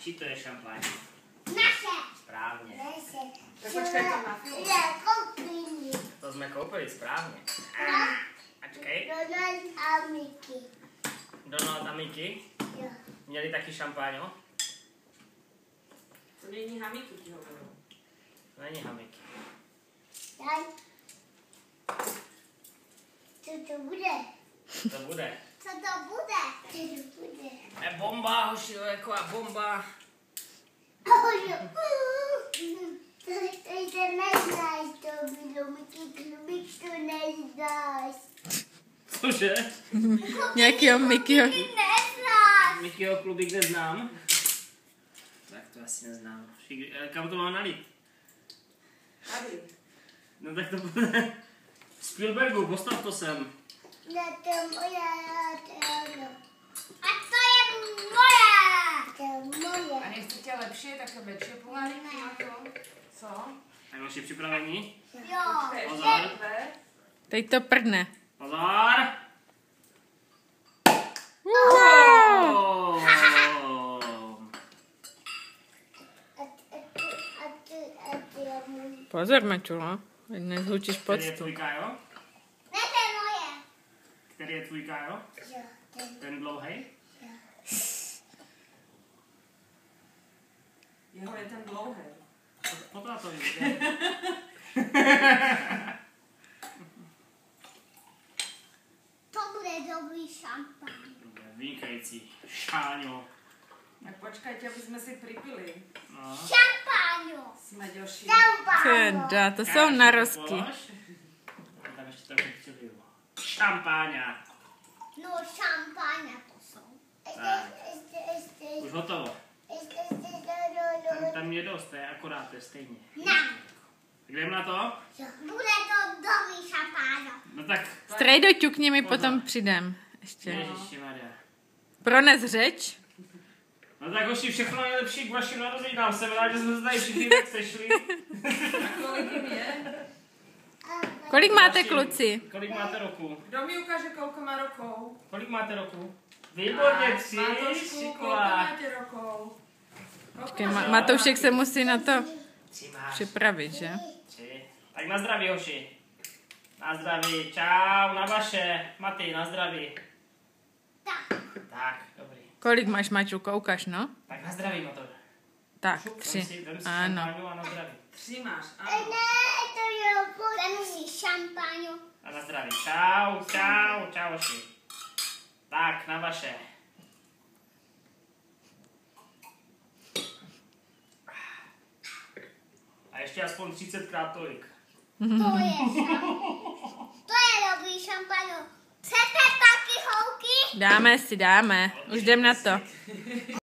Čí to je šampaň? Naše. Správně. Naše. Tak počkej, to má film. To jsme koupili, správně. Ačkej. Donald a Mickey. Donald a Mickey Jo. měli taky šampaň. To není Hamiky, ti hovorím. To není Hamiky. Daj. Co to bude? To bude. Co to bude? Co to bude? Bomba, hoši, jako bomba. To neznáš, to bylo, Mickey, to neznáš. Cože? Nějakýho Mickeyho. Ty neznáš. Mickeyho klubík neznám. Tak to asi neznám. Kam to mám nalít? Tady. No tak to bude Spielbergu, postav to sem. Ne, to je moje, to je ono. A to je moje. To je moje. A nechcete lepší, také větší poháríky na to? Co? Tak už připravení? Jo. Pozor. Teď to prdne. Pozor. Wow. Oh. A ty můj. Pozor, Mačulo. Ať nezhučíš pod Který je stůl. tvůj Kájo? Ne, to je moje. Který je tvůj Kájo? Jo, Ten dlouhej? Jeho je ten dlouhý. Potom to jde. to bude dobrý šampaň. Vynikající. Šáňo. Tak počkajte, aby jsme si připili. No. Šampáňo. Jsme ďoši. Šampáňo. Teda, to jsou narozky. Tam ještě trochu přiliju. Šampáňa. No, šampáňa to jsou. Ještě. Už hotovo. Ještě. Tam je dost, to je akorát, to je stejně. Na. Jdeme na to? Bude to dobrý šampáňo. No tak. Strejdo, ťukni mi potom přidem. Ještě. Ježišimarja. Prones řeč. No tak hoši, všechno nejlepší k vašim narozeninám. Jsem rád, že jsme se tady všichni tak sešli. A kolik jim je? Kolik máte, kluci? Kolik máte roku? Kdo mi ukáže, koľko má rokov? Kolik máte roku? Výborně, 3, Matošku, koľko šikola. máte rokov? Počkej, Matoušek se musí na to 3 máš. připravit, že? 3. Tak na zdraví, hoši. Na zdraví, čau, na vaše. Maty, na zdraví. Tak. Tak, dobrý. Kolik máš, Mačulko, ukaž, no? Tak na zdraví, Mato. Tak, Vem 3. si Ano. šampáňu a na zdraví. 3 máš, Ne, áno. to je ten šampáňo. A na zdraví. Čau, čau, čau, hoši. Tak, na vaše. A ještě aspoň 30krát tolik. To je dobrý šampáňo. Chcete taky holky? Dáme si, dáme. Už jdem na to.